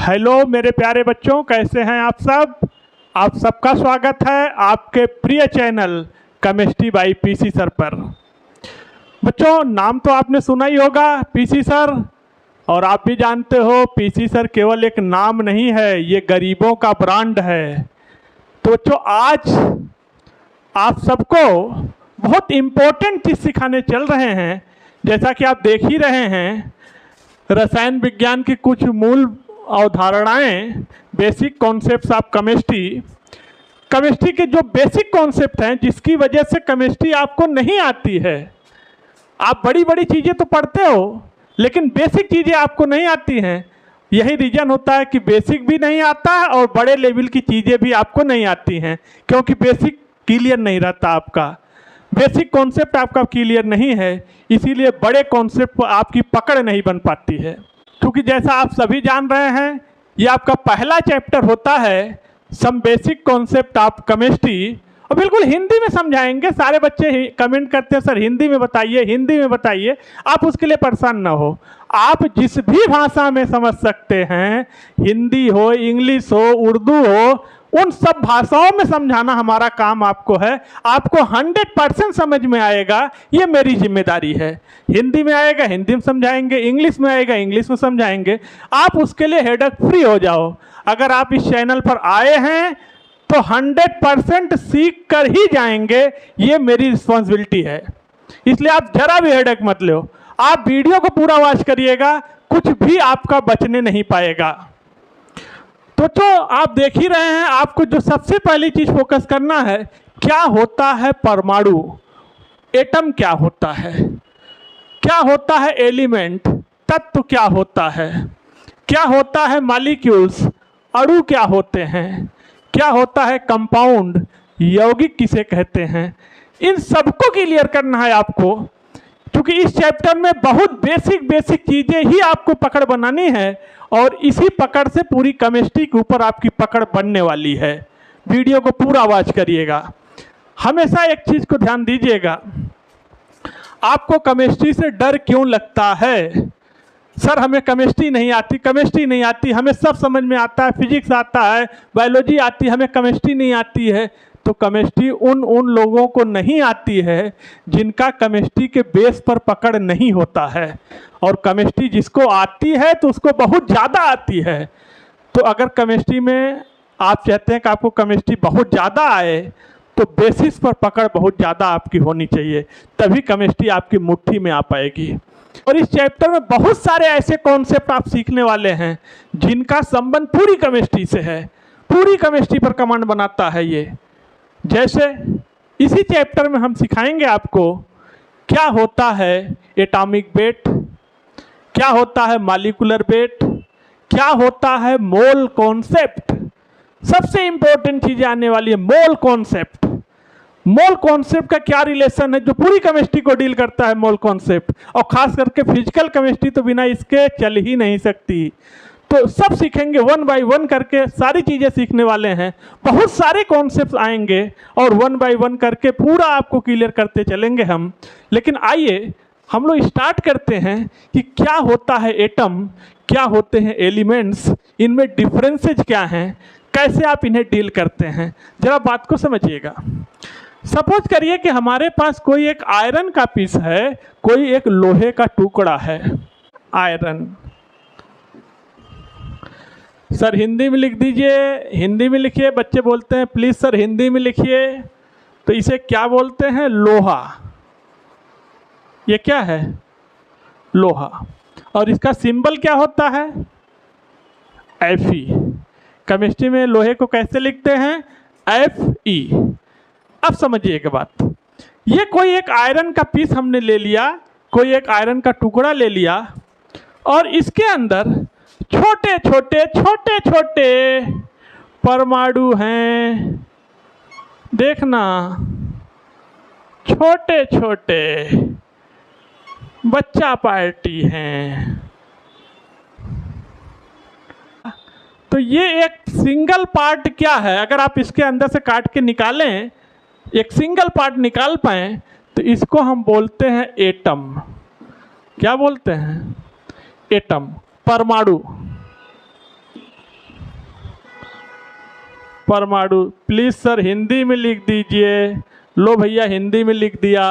Hello मेरे प्यारे बच्चों, कैसे हैं आप सब। आप सबका स्वागत है आपके प्रिय channel chemistry bye PC sir पर। बच्चों, नाम तो आपने सुना ही होगा पीसी सर, और आप भी जानते हो पीसी सर केवल एक नाम नहीं है, ये गरीबों का ब्रांड है। तो बच्चों, आज आप सबको बहुत इम्पोर्टेंट चीज़ सिखाने चल रहे हैं। जैसा कि आप देख ही रहे हैं, रसायन विज्ञान की कुछ मूल अवधारणाएं, बेसिक कॉन्सेप्ट्स ऑफ केमिस्ट्री के जो बेसिक कॉन्सेप्ट हैं, जिसकी वजह से केमिस्ट्री आपको नहीं आती है। आप बड़ी बड़ी चीज़ें तो पढ़ते हो, लेकिन बेसिक चीज़ें आपको नहीं आती हैं। यही रीज़न होता है कि बेसिक भी नहीं आता है और बड़े लेवल की चीज़ें भी आपको नहीं आती हैं, क्योंकि बेसिक क्लियर नहीं रहता आपका। बेसिक कॉन्सेप्ट आपका क्लियर नहीं है, इसीलिए बड़े कॉन्सेप्ट पर आपकी पकड़ नहीं बन पाती है। क्योंकि जैसा आप सभी जान रहे हैं, ये आपका पहला चैप्टर होता है some basic concept of chemistry, और बिल्कुल हिंदी में समझाएंगे। सारे बच्चे कमेंट करते हैं सर हिंदी में बताइए, हिंदी में बताइए। आप उसके लिए परेशान ना हो, आप जिस भी भाषा में समझ सकते हैं, हिंदी हो, इंग्लिश हो, उर्दू हो, उन सब भाषाओं में समझाना हमारा काम आपको है। आपको 100% समझ में आएगा, ये मेरी जिम्मेदारी है। हिंदी में आएगा हिंदी में समझाएंगे, इंग्लिश में आएगा इंग्लिश में समझाएंगे। आप उसके लिए हेडेक फ्री हो जाओ। अगर आप इस चैनल पर आए हैं तो 100% सीख कर ही जाएंगे, ये मेरी रिस्पॉन्सिबिलिटी है। इसलिए आप जरा भी हेडेक मत लो, आप वीडियो को पूरा वॉच करिएगा, कुछ भी आपका बचने नहीं पाएगा। तो आप देख ही रहे हैं, आपको जो सबसे पहली चीज फोकस करना है, क्या होता है परमाणु, एटम क्या होता है, क्या होता है एलिमेंट, तत्व क्या होता है मॉलिक्यूल्स, अणु क्या होते हैं, क्या होता है कंपाउंड, यौगिक किसे कहते हैं। इन सबको क्लियर करना है आपको, क्योंकि इस चैप्टर में बहुत बेसिक चीजें ही आपको पकड़ बनानी है, और इसी पकड़ से पूरी केमिस्ट्री के ऊपर आपकी पकड़ बनने वाली है। वीडियो को पूरा वॉच करिएगा। हमेशा एक चीज को ध्यान दीजिएगा, आपको केमिस्ट्री से डर क्यों लगता है। सर हमें केमिस्ट्री नहीं आती, हमें सब समझ में आता है, फिजिक्स आता है, बायोलॉजी आती है, हमें केमिस्ट्री नहीं आती है। तो केमिस्ट्री उन लोगों को नहीं आती है जिनका केमिस्ट्री के बेस पर पकड़ नहीं होता है, और केमिस्ट्री जिसको आती है तो उसको बहुत ज़्यादा आती है। तो अगर केमिस्ट्री में आप चाहते हैं कि आपको केमिस्ट्री बहुत ज़्यादा आए, तो बेसिस पर पकड़ बहुत ज़्यादा आपकी होनी चाहिए, तभी केमिस्ट्री आपकी मुट्ठी में आ पाएगी। और इस चैप्टर में बहुत सारे ऐसे कॉन्सेप्ट आप सीखने वाले हैं जिनका संबंध पूरी केमिस्ट्री से है, पूरी केमिस्ट्री पर कमांड बनाता है ये। जैसे इसी चैप्टर में हम सिखाएंगे आपको क्या होता है एटॉमिक वेट, क्या होता है मॉलिक्यूलर वेट, क्या होता है मोल कॉन्सेप्ट। सबसे इंपॉर्टेंट चीजें आने वाली है मोल कॉन्सेप्ट। मोल कॉन्सेप्ट का क्या रिलेशन है, जो पूरी केमिस्ट्री को डील करता है मोल कॉन्सेप्ट, और खास करके फिजिकल केमिस्ट्री तो बिना इसके चल ही नहीं सकती। तो सब सीखेंगे, 1 बाय 1 करके सारी चीज़ें सीखने वाले हैं। बहुत सारे कॉन्सेप्ट्स आएंगे और 1 बाय 1 करके पूरा आपको क्लियर करते चलेंगे हम। लेकिन आइए हम लोग स्टार्ट करते हैं कि क्या होता है एटम, क्या होते हैं एलिमेंट्स, इनमें डिफरेंसेज क्या हैं, कैसे आप इन्हें डील करते हैं। जरा बात को समझिएगा। सपोज करिए कि हमारे पास कोई एक आयरन का पीस है, कोई एक लोहे का टुकड़ा है, आयरन। सर हिंदी में लिख दीजिए, हिंदी में लिखिए। बच्चे बोलते हैं प्लीज़ सर हिंदी में लिखिए। तो इसे क्या बोलते हैं, लोहा। ये क्या है, लोहा। और इसका सिंबल क्या होता है, Fe। केमिस्ट्री में लोहे को कैसे लिखते हैं, Fe। अब समझिए एक बात, ये कोई एक आयरन का पीस हमने ले लिया, कोई एक आयरन का टुकड़ा ले लिया, और इसके अंदर छोटे छोटे परमाणु हैं। देखना, छोटे छोटे बच्चा पार्टी हैं। तो ये एक सिंगल पार्ट क्या है, अगर आप इसके अंदर से काट के निकालें, एक सिंगल पार्ट निकाल पाएँ, तो इसको हम बोलते हैं एटम। क्या बोलते हैं, एटम, परमाणु। परमाणु। प्लीज़ सर हिंदी में लिख दीजिए। लो भैया हिंदी में लिख दिया।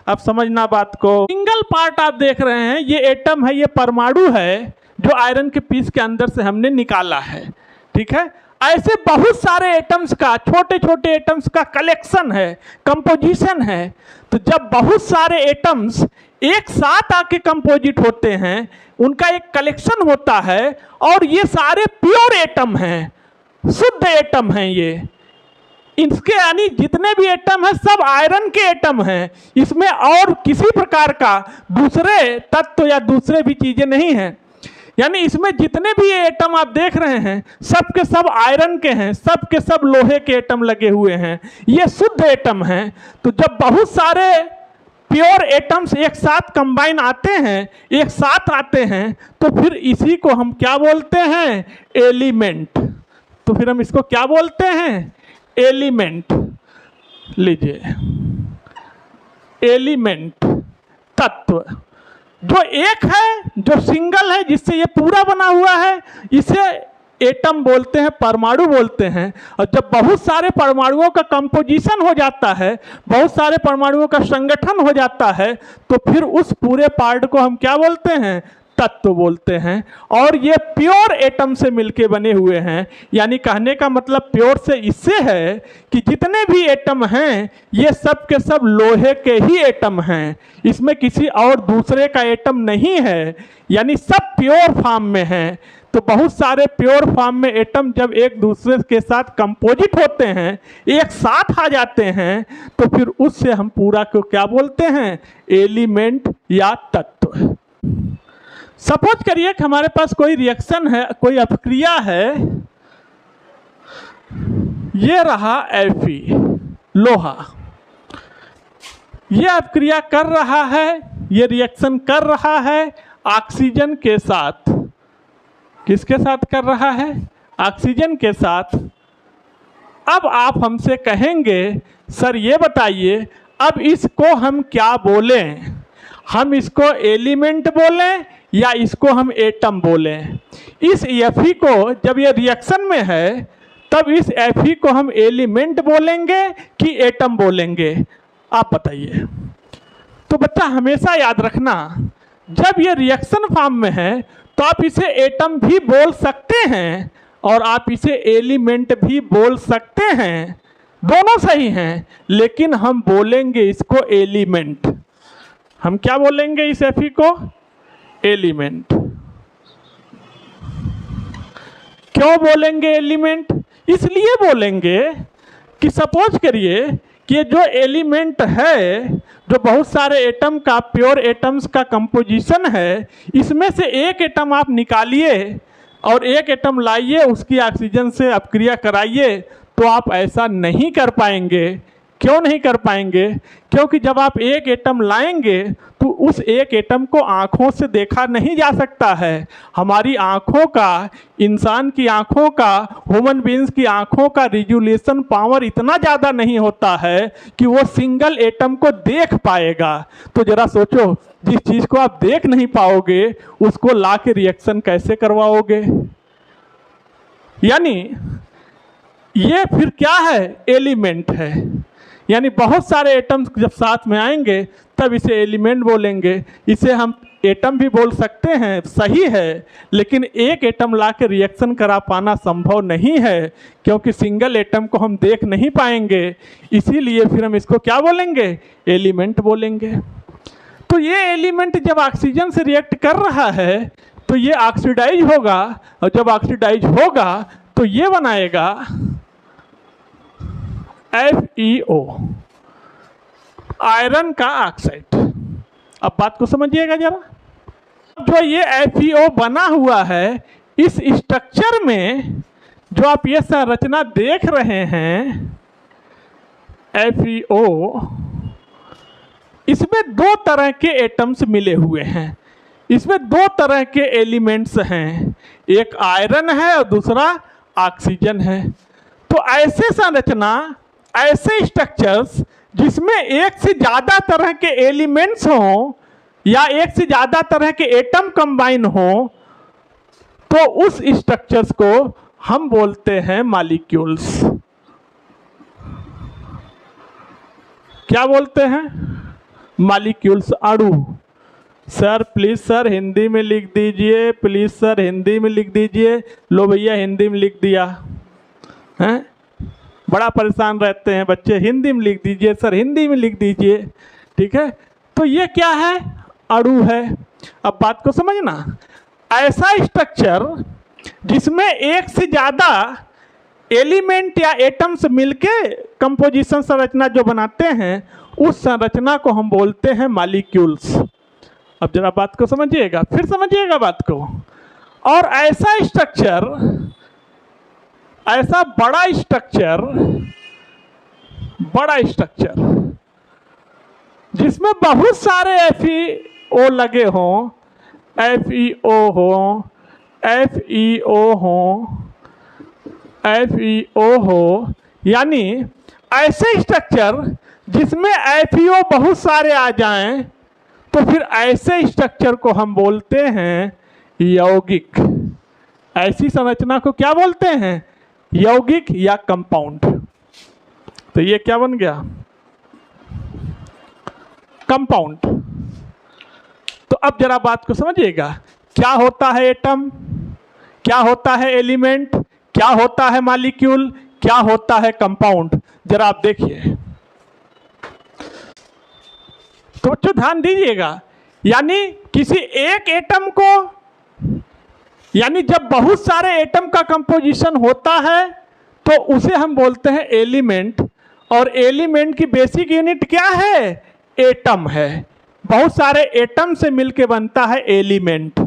अब समझना बात को। सिंगल पार्ट आप देख रहे हैं, ये एटम है, ये परमाणु है जो आयरन के पीस के अंदर से हमने निकाला है। ठीक है, ऐसे बहुत सारे एटम्स का, छोटे छोटे एटम्स का कलेक्शन है, कंपोजिशन है। तो जब बहुत सारे एटम्स एक साथ आके कंपोजिट होते हैं, उनका एक कलेक्शन होता है, और ये सारे प्योर एटम हैं, शुद्ध एटम हैं ये। इसके यानी जितने भी एटम हैं सब आयरन के एटम हैं। इसमें और किसी प्रकार का दूसरे तत्व या दूसरे भी चीजें नहीं हैं। यानी इसमें जितने भी एटम आप देख रहे हैं सब के सब आयरन के हैं, सब के सब लोहे के एटम लगे हुए हैं, ये शुद्ध एटम हैं। तो जब बहुत सारे प्योर एटम्स एक साथ कंबाइन आते हैं, एक साथ आते हैं, तो फिर इसी को हम क्या बोलते हैं? एलिमेंट। तो फिर हम इसको क्या बोलते हैं? एलिमेंट। लीजिए, एलिमेंट तत्व जो एक है, जो सिंगल है, जिससे ये पूरा बना हुआ है, इसे एटम बोलते हैं, परमाणु बोलते हैं। और जब बहुत सारे परमाणुओं का कंपोजिशन हो जाता है, बहुत सारे परमाणुओं का संगठन हो जाता है, तो फिर उस पूरे पार्ट को हम क्या बोलते हैं? तत्व बोलते हैं। और ये प्योर एटम से मिलके बने हुए हैं। यानी कहने का मतलब प्योर से इससे है कि जितने भी एटम हैं ये सब के सब लोहे के ही एटम हैं, इसमें किसी और दूसरे का एटम नहीं है। यानी सब प्योर फॉर्म में हैं। तो बहुत सारे प्योर फॉर्म में एटम जब एक दूसरे के साथ कंपोजिट होते हैं, एक साथ आ जाते हैं, तो फिर उससे हम पूरा को क्या बोलते हैं? एलिमेंट या तत्व। सपोज करिए कि हमारे पास कोई रिएक्शन है, कोई अपक्रिया है। ये रहा Fe, लोहा। ये अपक्रिया कर रहा है, ये रिएक्शन कर रहा है ऑक्सीजन के साथ। किसके साथ कर रहा है? ऑक्सीजन के साथ। अब आप हमसे कहेंगे सर ये बताइए अब इसको हम क्या बोलें? हम इसको एलिमेंट बोलें या इसको हम एटम बोलें? इस Fe को जब ये रिएक्शन में है तब इस Fe को हम एलिमेंट बोलेंगे कि एटम बोलेंगे? आप बताइए। तो बच्चा हमेशा याद रखना, जब ये रिएक्शन फॉर्म में है तो आप इसे एटम भी बोल सकते हैं और आप इसे एलिमेंट भी बोल सकते हैं, दोनों सही हैं, लेकिन हम बोलेंगे इसको एलिमेंट। हम क्या बोलेंगे इस Fe को? एलिमेंट। क्यों बोलेंगे एलिमेंट? इसलिए बोलेंगे कि सपोज करिए कि ये जो एलिमेंट है, जो बहुत सारे एटम का, प्योर एटम्स का कंपोजिशन है, इसमें से एक एटम आप निकालिए और एक एटम लाइए, उसकी ऑक्सीजन से अपक्रिया कराइए, तो आप ऐसा नहीं कर पाएंगे। क्यों नहीं कर पाएंगे? क्योंकि जब आप एक एटम लाएंगे तो उस एक एटम को आँखों से देखा नहीं जा सकता है। हमारी आँखों का, इंसान की आँखों का, ह्यूमन बीइंग्स की आँखों का रिजोल्यूशन पावर इतना ज़्यादा नहीं होता है कि वो सिंगल एटम को देख पाएगा। तो ज़रा सोचो, जिस चीज़ को आप देख नहीं पाओगे उसको ला के रिएक्शन कैसे करवाओगे? यानी ये फिर क्या है? एलिमेंट है। यानी बहुत सारे एटम्स जब साथ में आएंगे तब इसे एलिमेंट बोलेंगे। इसे हम एटम भी बोल सकते हैं, सही है, लेकिन एक एटम ला के रिएक्शन करा पाना संभव नहीं है, क्योंकि सिंगल एटम को हम देख नहीं पाएंगे। इसीलिए फिर हम इसको क्या बोलेंगे? एलिमेंट बोलेंगे। तो ये एलिमेंट जब ऑक्सीजन से रिएक्ट कर रहा है तो ये ऑक्सीडाइज होगा, और जब ऑक्सीडाइज होगा तो ये बनाएगा FeO, आयरन का ऑक्साइड। अब बात को समझिएगा जरा। जो ये FeO बना हुआ है, इस स्ट्रक्चर में जो आप ये संरचना देख रहे हैं FeO, इसमें दो तरह के एटम्स मिले हुए हैं, इसमें दो तरह के एलिमेंट्स हैं, एक आयरन है और दूसरा ऑक्सीजन है। तो ऐसे संरचना, ऐसे स्ट्रक्चर्स जिसमें एक से ज़्यादा तरह के एलिमेंट्स हों या एक से ज़्यादा तरह के एटम कंबाइन हों, तो उस स्ट्रक्चर्स को हम बोलते हैं मॉलिक्यूल्स। क्या बोलते हैं? मॉलिक्यूल्स, अणु। सर प्लीज़ सर हिंदी में लिख दीजिए, प्लीज़ सर हिंदी में लिख दीजिए। लो भैया हिंदी में लिख दिया हैं। बड़ा परेशान रहते हैं बच्चे, हिंदी में लिख दीजिए सर, हिंदी में लिख दीजिए। ठीक है, तो ये क्या है? अणु है। अब बात को समझना, ऐसा स्ट्रक्चर जिसमें एक से ज़्यादा एलिमेंट या एटम्स मिलके कंपोजिशन संरचना जो बनाते हैं, उस संरचना को हम बोलते हैं मॉलिक्यूल्स। अब जरा बात को समझिएगा, फिर समझिएगा बात को। और ऐसा स्ट्रक्चर, ऐसा बड़ा स्ट्रक्चर जिसमें बहुत सारे FeO लगे हों, FeO हो, FeO हो, यानी ऐसे स्ट्रक्चर जिसमें FeO बहुत सारे आ जाएं, तो फिर ऐसे स्ट्रक्चर को हम बोलते हैं यौगिक। ऐसी संरचना को क्या बोलते हैं? यौगिक या कंपाउंड। तो ये क्या बन गया? कंपाउंड। तो अब जरा बात को समझिएगा, क्या होता है एटम, क्या होता है एलिमेंट, क्या होता है मॉलिक्यूल, क्या होता है कंपाउंड, जरा आप देखिए। तो बच्चों ध्यान दीजिएगा, यानी किसी एक एटम को, यानी जब बहुत सारे एटम का कंपोजिशन होता है तो उसे हम बोलते हैं एलिमेंट। और एलिमेंट की बेसिक यूनिट क्या है? एटम है। बहुत सारे एटम से मिलके बनता है एलिमेंट।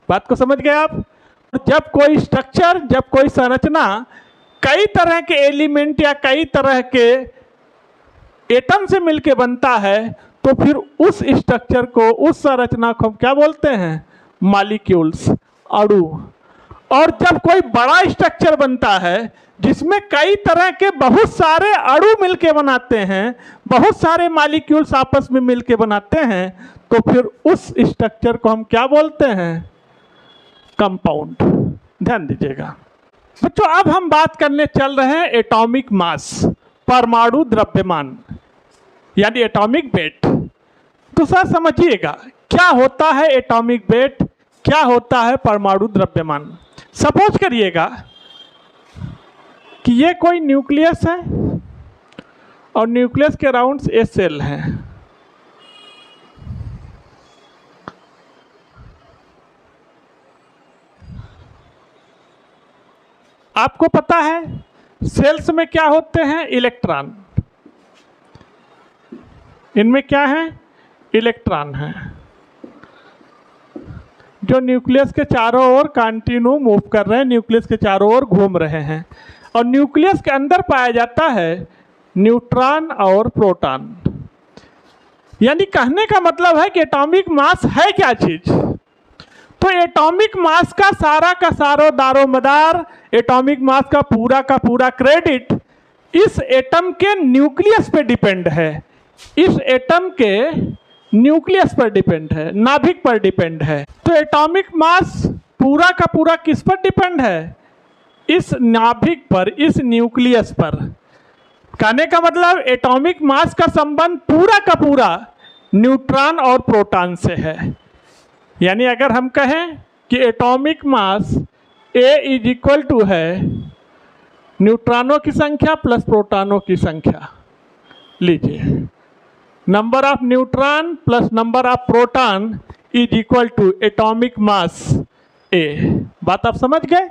बात को समझ गए आप? जब कोई स्ट्रक्चर, जब कोई संरचना कई तरह के एलिमेंट या कई तरह के एटम से मिलके बनता है, तो फिर उस स्ट्रक्चर को, उस संरचना को क्या बोलते हैं? मॉलिक्यूल्स, अणु। और जब कोई बड़ा स्ट्रक्चर बनता है जिसमें कई तरह के बहुत सारे अणु मिलके बनाते हैं, बहुत सारे मॉलिक्यूल्स आपस में मिलके बनाते हैं, तो फिर उस स्ट्रक्चर को हम क्या बोलते हैं? कंपाउंड। ध्यान दीजिएगा बच्चों, अब हम बात करने चल रहे हैं एटॉमिक मास, परमाणु द्रव्यमान, यानी एटॉमिक वेट। तो सर समझिएगा, क्या होता है एटॉमिक वेट, क्या होता है परमाणु द्रव्यमान। सपोज करिएगा कि ये कोई न्यूक्लियस है और न्यूक्लियस के अराउंड ए सेल है। आपको पता है सेल्स में क्या होते हैं? इलेक्ट्रॉन। इनमें क्या है? इलेक्ट्रॉन है, जो न्यूक्लियस के चारों ओर कंटिन्यू मूव कर रहे हैं, न्यूक्लियस के चारों ओर घूम रहे हैं। और न्यूक्लियस के अंदर पाया जाता है न्यूट्रॉन और प्रोटॉन। यानी कहने का मतलब है कि एटॉमिक मास है क्या चीज? तो एटॉमिक मास का सारा दारोमदार, एटॉमिक मास का पूरा क्रेडिट इस एटम के न्यूक्लियस पे डिपेंड है। इस एटम के न्यूक्लियस पर डिपेंड है, नाभिक पर डिपेंड है। तो एटॉमिक मास पूरा का पूरा किस पर डिपेंड है? इस नाभिक पर, इस न्यूक्लियस पर। कहने का मतलब एटॉमिक मास का संबंध पूरा का पूरा न्यूट्रॉन और प्रोटॉन से है। यानी अगर हम कहें कि atomic mass A is equal to है न्यूट्रॉनों की संख्या प्लस प्रोटॉनों की संख्या, लीजिए number of neutron plus number of proton is equal to atomic mass A। बात आप समझ गए?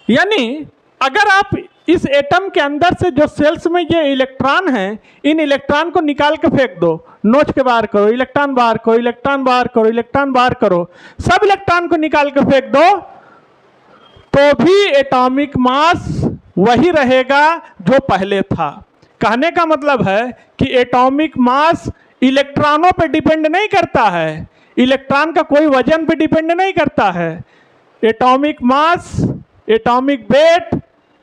यानी अगर आप इस एटम के अंदर से जो सेल्स में ये इलेक्ट्रॉन हैं, इन इलेक्ट्रॉन को निकाल के फेंक दो, नोच के बाहर करो, इलेक्ट्रॉन बाहर करो, इलेक्ट्रॉन बाहर करो, इलेक्ट्रॉन बाहर करो, सब इलेक्ट्रॉन को निकाल के फेंक दो, तो भी एटॉमिक मास वही रहेगा जो पहले था। कहने का मतलब है कि एटॉमिक मास इलेक्ट्रॉनों पे डिपेंड नहीं करता है, इलेक्ट्रॉन का कोई वजन पे डिपेंड नहीं करता है। एटॉमिक मास, एटॉमिक वेट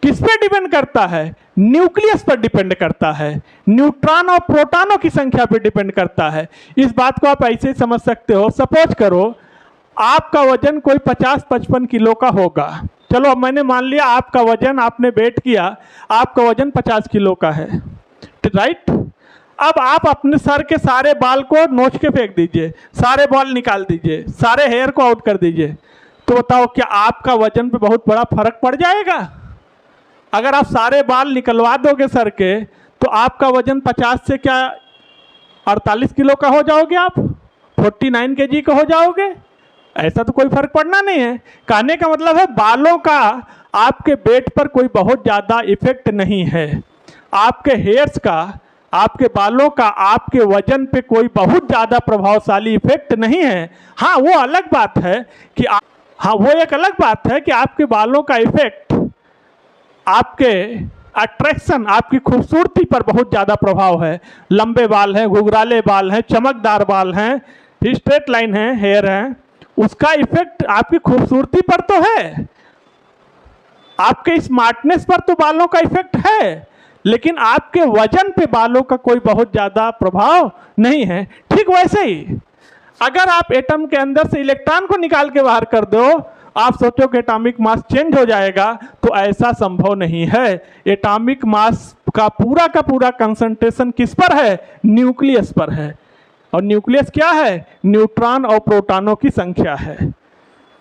किस पे डिपेंड करता है? न्यूक्लियस पर डिपेंड करता है, न्यूट्रॉन और प्रोटॉनों की संख्या पे डिपेंड करता है। इस बात को आप ऐसे ही समझ सकते हो। सपोज करो आपका वजन कोई 50-55 किलो का होगा। चलो अब मैंने मान लिया आपका वजन, आपने वेट किया, आपका वजन 50 किलो का है, राइट? अब आप अपने सर के सारे बाल को नोच के फेंक दीजिए, सारे बाल निकाल दीजिए, सारे हेयर को आउट कर दीजिए, तो बताओ क्या आपका वजन पे बहुत बड़ा फर्क पड़ जाएगा? अगर आप सारे बाल निकलवा दोगे सर के तो आपका वजन 50 से क्या 48 किलो का हो जाओगे, आप 49 kg का हो जाओगे? ऐसा तो कोई फर्क पड़ना नहीं है। कहने का मतलब है बालों का आपके वेट पर कोई बहुत ज़्यादा इफेक्ट नहीं है, आपके हेयर्स का, आपके बालों का आपके वजन पे कोई बहुत ज़्यादा प्रभावशाली इफेक्ट नहीं है। हाँ वो अलग बात है कि वो एक अलग बात है कि आपके बालों का इफेक्ट आपके अट्रैक्शन, आपकी खूबसूरती पर बहुत ज़्यादा प्रभाव है। लंबे बाल हैं, घुघराले बाल हैं, चमकदार बाल हैं, स्ट्रेट लाइन है, हेयर हैं, उसका इफेक्ट आपकी खूबसूरती पर तो है, आपके स्मार्टनेस पर तो बालों का इफेक्ट है, लेकिन आपके वजन पे बालों का कोई बहुत ज़्यादा प्रभाव नहीं है। ठीक वैसे ही अगर आप एटम के अंदर से इलेक्ट्रॉन को निकाल के बाहर कर दो, आप सोचो कि एटॉमिक मास चेंज हो जाएगा, तो ऐसा संभव नहीं है। एटॉमिक मास का पूरा कंसंट्रेशन किस पर है? न्यूक्लियस पर है। और न्यूक्लियस क्या है? न्यूट्रॉन और प्रोटॉनों की संख्या है।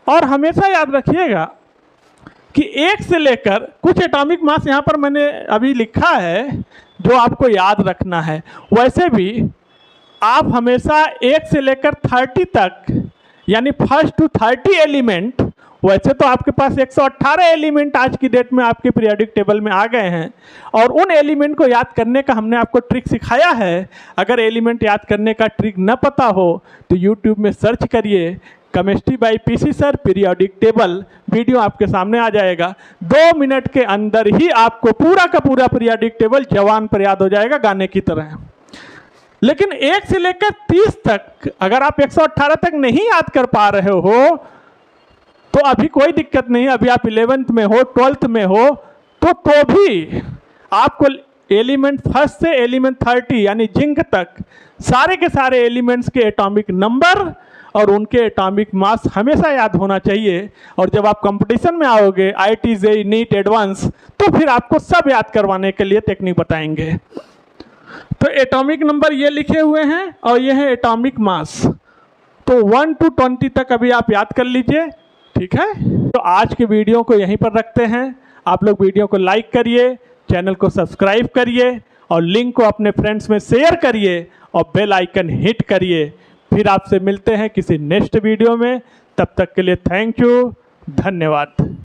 और हमेशा याद रखिएगा कि एक से लेकर कुछ एटॉमिक मास यहाँ पर मैंने अभी लिखा है जो आपको याद रखना है। वैसे भी आप हमेशा 1 से लेकर 30 तक, यानी फर्स्ट टू 30 एलिमेंट, वैसे तो आपके पास 118 एलिमेंट आज की डेट में आपके पीरियोडिक टेबल में आ गए हैं, और उन एलिमेंट को याद करने का हमने आपको ट्रिक सिखाया है। अगर एलिमेंट याद करने का ट्रिक न पता हो तो यूट्यूब में सर्च करिए chemistry bye PC sir periodic table, video आपके सामने आ जाएगा। 2 मिनट के अंदर ही आपको पूरा का पूरा पीरियोडिक टेबल जवान पर याद हो जाएगा, गाने की तरह। लेकिन 1 से लेकर 30 तक अगर आप 118 तक नहीं याद कर पा रहे हो तो अभी कोई दिक्कत नहीं। अभी आप 11th में हो, 12th में हो, तो भी आपको एलिमेंट फर्स्ट से एलिमेंट 30 यानी जिंक तक सारे के सारे एलिमेंट्स के एटॉमिक नंबर और उनके एटॉमिक मास हमेशा याद होना चाहिए। और जब आप कंपटीशन में आओगे IIT JEE नीट एडवांस, तो फिर आपको सब याद करवाने के लिए टेक्निक बताएंगे। तो एटॉमिक नंबर ये लिखे हुए हैं और ये है एटॉमिक मास। तो 1 to 20 तक अभी आप याद कर लीजिए, ठीक है। तो आज के वीडियो को यहीं पर रखते हैं। आप लोग वीडियो को लाइक करिए, चैनल को सब्सक्राइब करिए और लिंक को अपने फ्रेंड्स में शेयर करिए और बेल आइकन हिट करिए। फिर आपसे मिलते हैं किसी नेक्स्ट वीडियो में। तब तक के लिए थैंक यू, धन्यवाद।